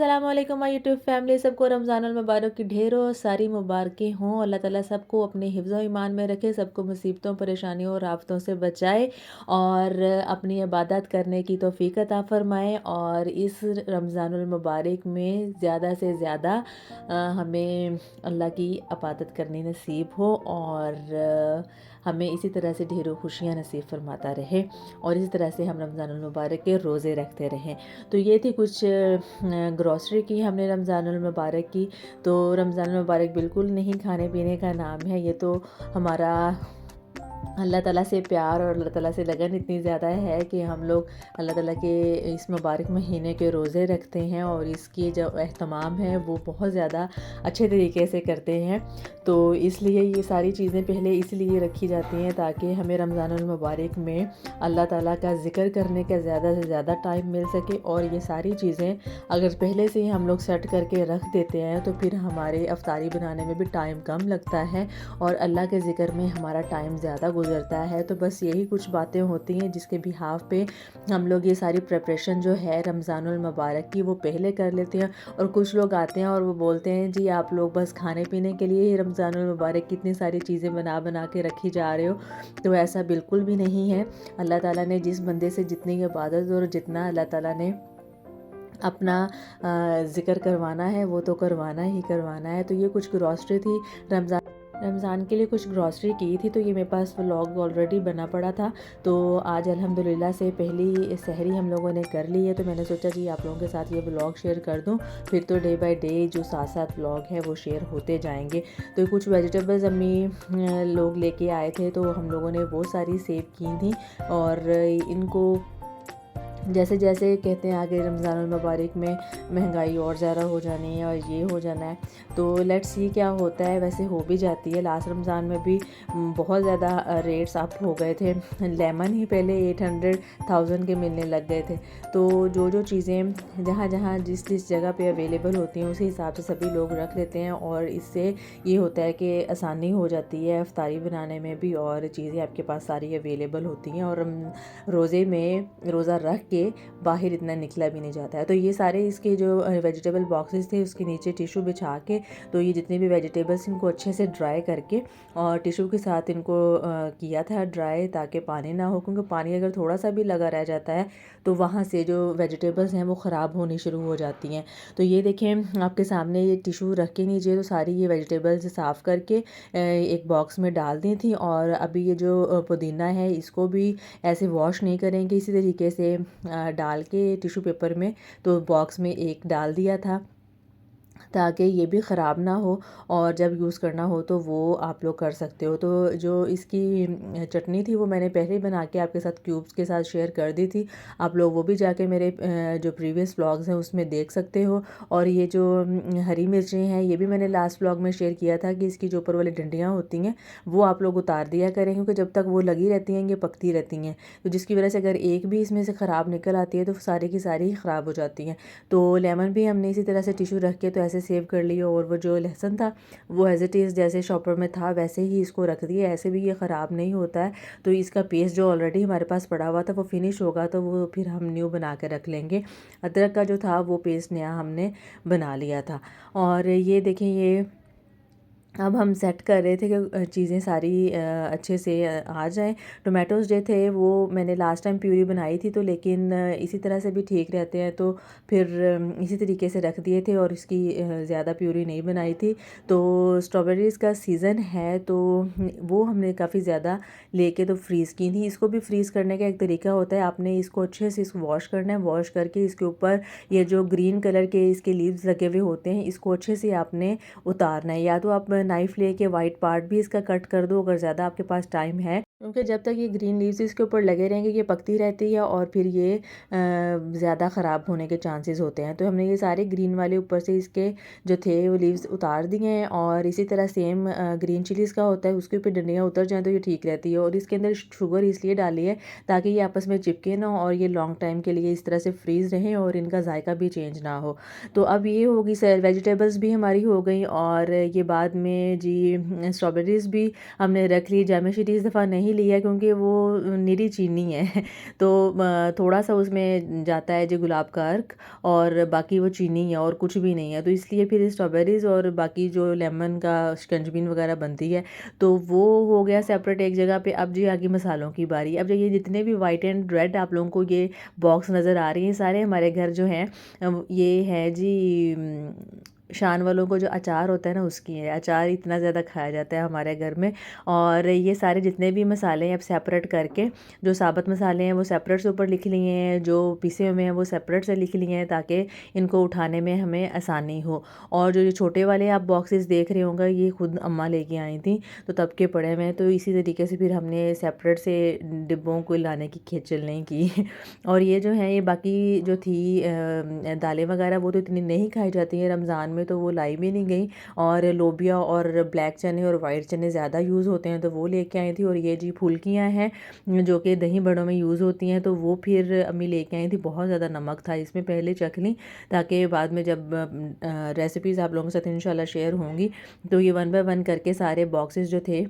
अस्सलाम वालेकुम my YouTube family. सबको रमज़ानुल मुबारक की ढेरों सारी मुबारकें हों। अल्लाह ताला सबको अपने हिफ्ज़ व ईमान में रखे, सबको मुसीबतों, परेशानियों और आफ़तों से बचाए और अपनी इबादत करने की तौफ़ीक अता फ़रमाए। और इस रमज़ानुल मुबारक में ज़्यादा से ज़्यादा हमें अल्लाह की इबादत करनी नसीब हो और हमें इसी तरह से ढेरों खुशियाँ नसीब फरमाता रहे और इसी तरह से हम रमज़ानुल मुबारक के रोज़े रखते रहें। तो ये थी कुछ ग्रॉसरी की हमने रमज़ानुल मुबारक की। तो रमज़ानुल मुबारक बिल्कुल नहीं खाने पीने का नाम है, ये तो हमारा अल्लाह ताला से प्यार और अल्लाह ताला से लगन इतनी ज़्यादा है कि हम लोग अल्लाह ताला के इस मुबारक महीने के रोज़े रखते हैं और इसकी जो एहतमाम है वो बहुत ज़्यादा अच्छे तरीके से करते हैं। तो इसलिए ये सारी चीज़ें पहले इसलिए रखी जाती हैं ताकि हमें रमज़ानुल मुबारक में अल्लाह ताला का ज़िक्र करने का ज़्यादा से ज़्यादा टाइम मिल सके। और ये सारी चीज़ें अगर पहले से ही हम लोग सेट करके रख देते हैं तो फिर हमारे अफ्तारी बनाने में भी टाइम कम लगता है और अल्लाह के ज़िक्र में हमारा टाइम ज़्यादा गुजरता है। तो बस यही कुछ बातें होती हैं जिसके बिहाफ पे हम लोग ये सारी प्रिपरेशन जो है रमज़ानुल मुबारक की वो पहले कर लेते हैं। और कुछ लोग आते हैं और वो बोलते हैं जी आप लोग बस खाने पीने के लिए ही रमज़ानुल मुबारक की इतनी सारी चीज़ें बना बना के रखी जा रहे हो। तो ऐसा बिल्कुल भी नहीं है। अल्लाह ताला ने जिस बंदे से जितनी इबादत और जितना अल्लाह ताला ने अपना ज़िक्र करवाना है वो तो करवाना ही करवाना है। तो ये कुछ ग्रॉसरी थी रमज़ान के लिए कुछ ग्रॉसरी की थी। तो ये मेरे पास व्लॉग ऑलरेडी बना पड़ा था। तो आज अल्हम्दुलिल्लाह से पहली सहरी हम लोगों ने कर ली है। तो मैंने सोचा जी आप लोगों के साथ ये व्लॉग शेयर कर दूं, फिर तो डे बाय डे जो साथ साथ व्लॉग है वो शेयर होते जाएंगे। तो कुछ वेजिटेबल्स अम्मी लोग लेके आए थे तो हम लोगों ने वो सारी सेव की थी। और इनको जैसे जैसे कहते हैं आगे रमज़ानुल मुबारक में महंगाई और ज़्यादा हो जानी है और ये हो जाना है। तो लेट्स सी क्या होता है। वैसे हो भी जाती है। लास्ट रमज़ान में भी बहुत ज़्यादा रेट्स अप हो गए थे। लेमन ही पहले 800,000 के मिलने लग गए थे। तो जो जो चीज़ें जहाँ जहाँ जिस जिस जगह पे अवेलेबल होती हैं उसी हिसाब से सभी लोग रख लेते हैं और इससे ये होता है कि आसानी हो जाती है इफ्तारी बनाने में भी और चीज़ें आपके पास सारी अवेलेबल होती हैं और रोज़े में रोज़ा रख के बाहर इतना निकला भी नहीं जाता है। तो ये सारे इसके जो वेजिटेबल बॉक्सेस थे उसके नीचे टिशू बिछा के तो ये जितने भी वेजिटेबल्स इनको अच्छे से ड्राई करके और टिशू के साथ इनको किया था ड्राई ताकि पानी ना हो, क्योंकि पानी अगर थोड़ा सा भी लगा रह जाता है तो वहाँ से जो वेजिटेबल्स हैं वो ख़राब होनी शुरू हो जाती हैं। तो ये देखें आपके सामने ये टिशू रख के नीचे तो सारी ये वेजिटेबल्स साफ़ करके एक बॉक्स में डाल दी थी। और अभी ये जो पुदीना है इसको भी ऐसे वॉश नहीं करेंगे, इसी तरीके से डाल के टिश्यू पेपर में तो बॉक्स में एक डाल दिया था ताकि ये भी ख़राब ना हो और जब यूज़ करना हो तो वो आप लोग कर सकते हो। तो जो इसकी चटनी थी वो मैंने पहले ही बना के आपके साथ क्यूब्स के साथ शेयर कर दी थी। आप लोग वो भी जाके मेरे जो प्रीवियस व्लॉग्स हैं उसमें देख सकते हो। और ये जो हरी मिर्चें हैं ये भी मैंने लास्ट व्लॉग में शेयर किया था कि इसकी जो ऊपर वाली डंडियाँ होती हैं वो आप लोग उतार दिया करें, क्योंकि जब तक वो लगी रहती हैं ये पकती रहती हैं। तो जिसकी वजह से अगर एक भी इसमें से ख़राब निकल आती है तो सारी की सारी ही ख़राब हो जाती हैं। तो लेमन भी हमने इसी तरह से टिश्यू रख के तो ऐसे सेव कर लिया और वो जो लहसुन था वो एज इट इज़ जैसे शॉपर में था वैसे ही इसको रख दिया। ऐसे भी ये ख़राब नहीं होता है। तो इसका पेस्ट जो ऑलरेडी हमारे पास पड़ा हुआ था वो फिनिश होगा तो वो फिर हम न्यू बना के रख लेंगे। अदरक का जो था वो पेस्ट नया हमने बना लिया था। और ये देखें ये अब हम सेट कर रहे थे कि चीज़ें सारी अच्छे से आ जाएं। टोमेटोज़ जो थे वो मैंने लास्ट टाइम प्यूरी बनाई थी तो लेकिन इसी तरह से भी ठीक रहते हैं तो फिर इसी तरीके से रख दिए थे और इसकी ज़्यादा प्यूरी नहीं बनाई थी। तो स्ट्रॉबेरीज़ का सीज़न है तो वो हमने काफ़ी ज़्यादा लेके तो फ्रीज़ की थी। इसको भी फ्रीज़ करने का एक तरीका होता है, आपने इसको अच्छे से इसको वॉश करना है। वॉश करके इसके ऊपर ये जो ग्रीन कलर के इसके लीव्स लगे हुए होते हैं इसको अच्छे से आपने उतारना है। या तो आप नाइफ़ लेके वाइट पार्ट भी इसका कट कर दो अगर ज़्यादा आपके पास टाइम है, क्योंकि जब तक ये ग्रीन लीव्स इसके ऊपर लगे रहेंगे ये पकती रहती है और फिर ये ज़्यादा ख़राब होने के चांसेस होते हैं। तो हमने ये सारे ग्रीन वाले ऊपर से इसके जो थे वो लीव्स उतार दिए हैं। और इसी तरह सेम ग्रीन चिलीज़ का होता है उसके ऊपर डंडियाँ उतर जाएँ तो ये ठीक रहती है। और इसके अंदर शुगर इसलिए डाली है ताकि ये आपस में चिपके ना और ये लॉन्ग टाइम के लिए इस तरह से फ्रीज़ रहें और इनका जायका भी चेंज ना हो। तो अब ये होगी सर वेजिटेबल्स भी हमारी हो गई और ये बाद में जी स्ट्रॉबेरीज़ भी हमने रख ली। जैमेशी इस दफ़ा नहीं नहीं लिया क्योंकि वो निरी चीनी है तो थोड़ा सा उसमें जाता है जो गुलाब का अर्क, और बाकी वो चीनी है और कुछ भी नहीं है। तो इसलिए फिर स्ट्रॉबेरीज़ और बाकी जो लेमन का शिकंजबी वगैरह बनती है तो वो हो गया सेपरेट एक जगह पे। अब जी आ गई मसालों की बारी। अब जो ये जितने भी वाइट एंड रेड आप लोगों को ये बॉक्स नज़र आ रही हैं, सारे हमारे घर जो हैं ये है जी शान वालों को जो अचार होता है ना उसकी है। अचार इतना ज़्यादा खाया जाता है हमारे घर में। और ये सारे जितने भी मसाले हैं अब सेपरेट करके, जो साबुत मसाले हैं वो सेपरेट से ऊपर लिख लिए हैं, जो पिसे हुए हैं वो सेपरेट से लिख लिए हैं ताकि इनको उठाने में हमें आसानी हो। और जो ये छोटे वाले आप बॉक्सेस देख रहे होंगे ये खुद अम्मा लेके आई थी तो तब के पड़े हुए हैं। तो इसी तरीके से फिर हमने सेपरेट से डिब्बों को लाने की खेचल नहीं की और ये जो है ये बाकी जो थी दालें वगैरह वो तो इतनी नहीं खाई जाती हैं रमज़ान में, तो वो लाई भी नहीं गई। और लोबिया और ब्लैक चने और वाइट चने ज़्यादा यूज़ होते हैं तो वो लेके आई थी। और ये जी फुल्कियाँ हैं जो कि दही बड़ों में यूज़ होती हैं तो वो फिर अम्मी लेके आई थी। बहुत ज़्यादा नमक था इसमें, पहले चख ली ताकि बाद में जब रेसिपीज़ आप लोगों के साथ इंशाल्लाह शेयर होंगी तो ये 1 बाय 1 करके सारे बॉक्सेस जो थे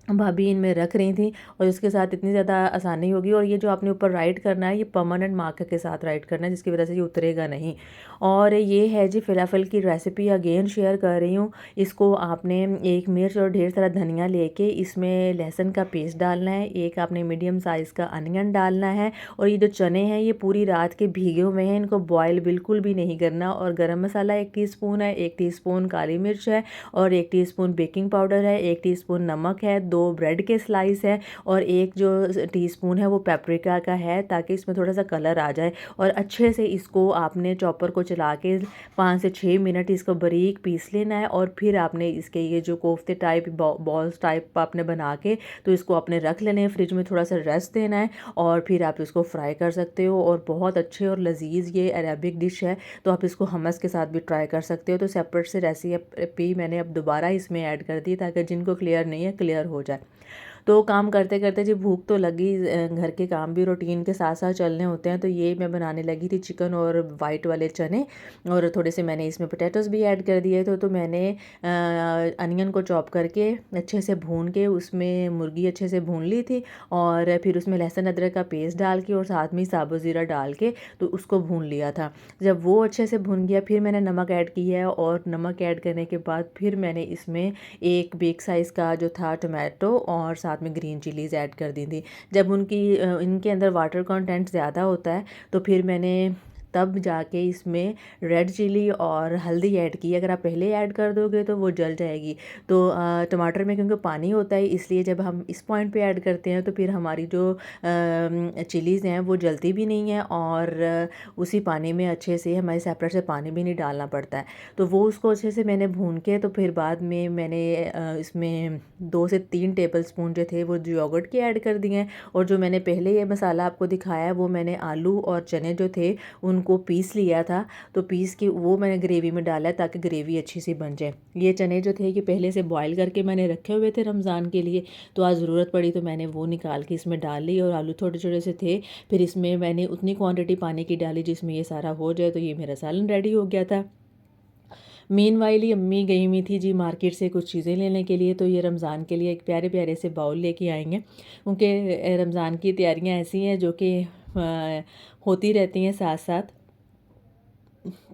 भाभी इनमें रख रही थी और इसके साथ इतनी ज़्यादा आसानी होगी। और ये जो आपने ऊपर राइट करना है ये परमानेंट मार्कर के साथ राइट करना है जिसकी वजह से ये उतरेगा नहीं। और ये है जी फलाफल की रेसिपी अगेन शेयर कर रही हूँ। इसको आपने एक मिर्च और ढेर सारा धनिया लेके इसमें लहसुन का पेस्ट डालना है, एक आपने मीडियम साइज़ का अनियन डालना है। और ये जो चने हैं ये पूरी रात के भीगे हुए हैं, इनको बॉयल बिल्कुल भी नहीं करना। और गरम मसाला 1 टीस्पून है, 1 टीस्पून काली मिर्च है और 1 टीस्पून बेकिंग पाउडर है, 1 टीस्पून नमक है, 2 ब्रेड के स्लाइस है और 1 जो टीस्पून है वो पेपरिका का है ताकि इसमें थोड़ा सा कलर आ जाए। और अच्छे से इसको आपने चॉपर को चला के 5 से 6 मिनट इसको बारीक पीस लेना है। और फिर आपने इसके ये जो कोफ्ते टाइप बॉल्स टाइप आपने बना के तो इसको आपने रख लेने हैं, फ्रिज में थोड़ा सा रेस्ट देना है और फिर आप इसको फ्राई कर सकते हो। और बहुत अच्छे और लजीज ये अरेबिक डिश है तो आप इसको हमस के साथ भी ट्राई कर सकते हो। तो सेपरेट से रेसिपी मैंने अब दोबारा इसमें ऐड कर दी ताकि जिनको क्लियर नहीं है क्लियर हो जाए। तो काम करते करते जी भूख तो लगी, घर के काम भी रूटीन के साथ साथ चलने होते हैं। तो ये मैं बनाने लगी थी चिकन और वाइट वाले चने और थोड़े से मैंने इसमें पोटैटोस भी ऐड कर दिए थे। तो मैंने अनियन को चॉप करके अच्छे से भून के उसमें मुर्गी अच्छे से भून ली थी और फिर उसमें लहसुन अदरक का पेस्ट डाल के और साथ में साबुत ज़ीरा डाल के तो उसको भून लिया था। जब वो अच्छे से भून गया फिर मैंने नमक ऐड किया है और नमक ऐड करने के बाद फिर मैंने इसमें एक बिग साइज़ का जो था टोमेटो और साथ में ग्रीन चिलीज़ ऐड कर दी थी। जब इनके अंदर वाटर कंटेंट ज़्यादा होता है तो फिर मैंने तब जाके इसमें रेड चिली और हल्दी ऐड की। अगर आप पहले ऐड कर दोगे तो वो जल जाएगी। तो टमाटर में क्योंकि पानी होता है इसलिए जब हम इस पॉइंट पे ऐड करते हैं तो फिर हमारी जो चिलीज़ हैं वो जलती भी नहीं है और उसी पानी में अच्छे से हमारे सेपरेट से पानी भी नहीं डालना पड़ता है। तो वो उसको अच्छे से मैंने भून के तो फिर बाद में मैंने इसमें 2 से 3 टेबलस्पून जो थे वो योगर्ट के ऐड कर दिए हैं। और जो मैंने पहले ये मसाला आपको दिखाया है वो मैंने आलू और चने जो थे उनको पीस लिया था। तो पीस के वो मैंने ग्रेवी में डाला है ताकि ग्रेवी अच्छी सी बन जाए। ये चने जो थे ये पहले से बॉईल करके मैंने रखे हुए थे रमज़ान के लिए, तो आज ज़रूरत पड़ी तो मैंने वो निकाल के इसमें डाल ली। और आलू छोटे छोटे से थे, फिर इसमें मैंने उतनी क्वांटिटी पानी की डाली जिसमें ये सारा हो जाए। तो ये मेरा सालन रेडी हो गया था। मीनवाइल ही अम्मी गई हुई थी जी मार्केट से कुछ चीज़ें लेने के लिए। तो ये रमज़ान के लिए एक प्यारे प्यारे से बाउल लेके आएंगे क्योंकि रमज़ान की तैयारियां ऐसी हैं जो कि होती रहती हैं साथ साथ।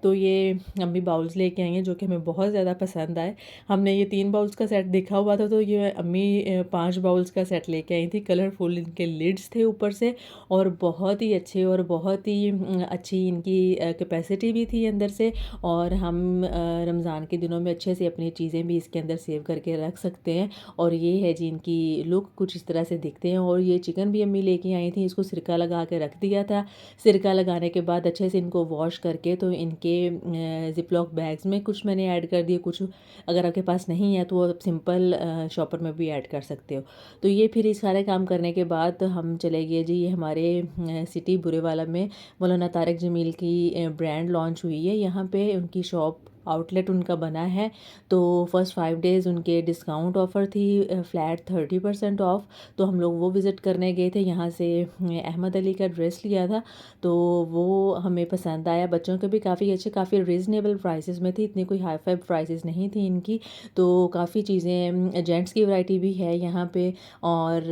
तो ये अम्मी बाउल्स लेके आई हैं जो कि हमें बहुत ज़्यादा पसंद आए। हमने ये 3 बाउल्स का सेट देखा हुआ था तो ये अम्मी 5 बाउल्स का सेट लेके आई थी। कलरफुल इनके लिड्स थे ऊपर से और बहुत ही अच्छे और बहुत ही अच्छी इनकी कैपेसिटी भी थी अंदर से। और हम रमज़ान के दिनों में अच्छे से अपनी चीज़ें भी इसके अंदर सेव करके रख सकते हैं। और ये है जी इनकी लुक कुछ इस तरह से दिखते हैं। और ये चिकन भी अम्मी लेके आई थी, इसको सिरका लगा के रख दिया था। सिरका लगाने के बाद अच्छे से इनको वॉश करके तो इनके ज़िपलॉक बैग्स में कुछ मैंने ऐड कर दिए, कुछ अगर आपके पास नहीं है तो आप सिंपल शॉपर में भी ऐड कर सकते हो। तो ये फिर इस सारे काम करने के बाद हम चले गए जी, ये हमारे सिटी बुरेवाला में मौलाना तारिक जमील की ब्रांड लॉन्च हुई है। यहाँ पे उनकी शॉप आउटलेट उनका बना है। तो फर्स्ट 5 डेज़ उनके डिस्काउंट ऑफ़र थी, फ्लैट 30% ऑफ। तो हम लोग वो विज़िट करने गए थे। यहाँ से अहमद अली का ड्रेस लिया था, तो वो हमें पसंद आया। बच्चों के भी काफ़ी अच्छे, काफ़ी रीज़नेबल प्राइसेस में थी, इतनी कोई हाई फाई प्राइसेस नहीं थी इनकी। तो काफ़ी चीज़ें, जेंट्स की वैरायटी भी है यहाँ पे, और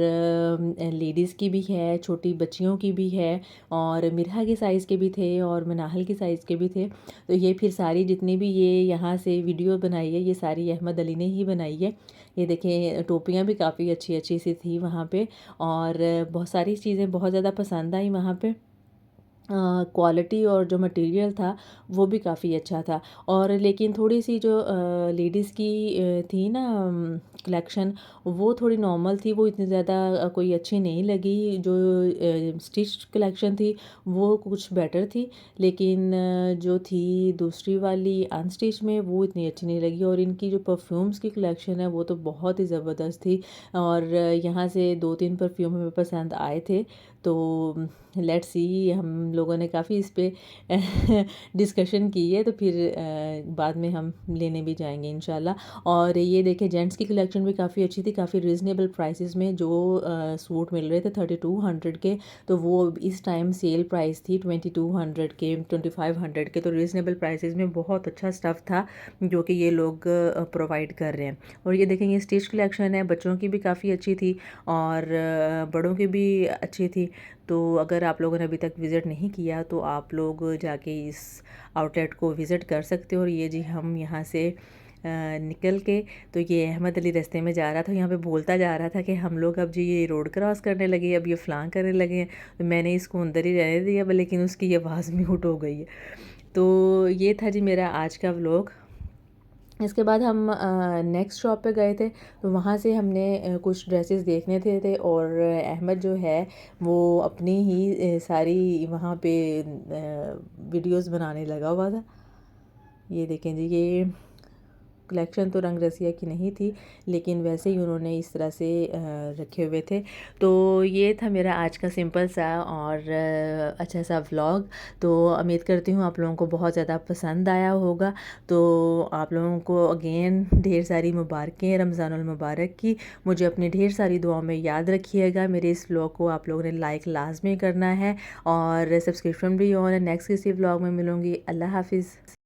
लेडीज़ की भी है, छोटी बच्चियों की भी है, और मिरहा के साइज़ के भी थे और मनाहल के साइज़ के भी थे। तो ये फिर सारी जितनी भी ये यहाँ से वीडियो बनाई है, ये सारी अहमद अली ने ही बनाई है। ये देखें, टोपियाँ भी काफ़ी अच्छी अच्छी सी थी वहाँ पे, और बहुत सारी चीज़ें बहुत ज़्यादा पसंद आई वहाँ पे। क्वालिटी और जो मटेरियल था वो भी काफ़ी अच्छा था। और लेकिन थोड़ी सी जो लेडीज़ की थी ना कलेक्शन, वो थोड़ी नॉर्मल थी, वो इतनी ज़्यादा कोई अच्छी नहीं लगी। जो स्टिच कलेक्शन थी वो कुछ बेटर थी, लेकिन जो थी दूसरी वाली अनस्टिच में, वो इतनी अच्छी नहीं लगी। और इनकी जो परफ्यूम्स की कलेक्शन है वो तो बहुत ही ज़बरदस्त थी, और यहाँ से 2-3 परफ्यूम हमें पसंद आए थे। तो लेट्स सी, हम लोगों ने काफ़ी इस पे डिस्कशन की है, तो फिर बाद में हम लेने भी जाएंगे इंशाल्लाह। और ये देखें, जेंट्स की कलेक्शन भी काफ़ी अच्छी थी, काफ़ी रीज़नेबल प्राइसेस में जो सूट मिल रहे थे 3200 के, तो वो इस टाइम सेल प्राइस थी 2200 के, 2500 के। तो रीज़नेबल प्राइसेस में बहुत अच्छा स्टफ़ था जो कि ये लोग प्रोवाइड कर रहे हैं। और ये देखें, ये स्टिच कलेक्शन है, बच्चों की भी काफ़ी अच्छी थी और बड़ों की भी अच्छी थी। तो अगर आप लोगों ने अभी तक विज़िट नहीं किया तो आप लोग जाके इस आउटलेट को विज़िट कर सकते हो। और ये जी, हम यहाँ से निकल के, तो ये अहमद अली रास्ते में जा रहा था, यहाँ पे बोलता जा रहा था कि हम लोग अब जी ये रोड क्रॉस करने लगे, अब ये फ़लाँ करने लगे हैं। तो मैंने इसको अंदर ही रहने दिया, लेकिन उसकी आवाज़ म्यूट हो गई है। तो ये था जी मेरा आज का व्लॉग। इसके बाद हम नेक्स्ट शॉप पे गए थे, तो वहाँ से हमने कुछ ड्रेसेस देखने थे, और अहमद जो है वो अपनी ही सारी वहाँ पे वीडियोस बनाने लगा हुआ था। ये देखें जी, ये कलेक्शन तो रंग रसिया की नहीं थी, लेकिन वैसे ही उन्होंने इस तरह से रखे हुए थे। तो ये था मेरा आज का सिंपल सा और अच्छा सा व्लॉग। तो उम्मीद करती हूँ आप लोगों को बहुत ज़्यादा पसंद आया होगा। तो आप लोगों को अगेन ढेर सारी मुबारकें रमज़ानुल मुबारक की। मुझे अपनी ढेर सारी दुआओं में याद रखिएगा। मेरे इस व्लॉग को आप लोगों ने लाइक लाजमी करना है, और सब्सक्रिप्शन भी ऑन है। नेक्स्ट किसी व्लॉग में मिलूँगी। अल्लाह हाफिज़।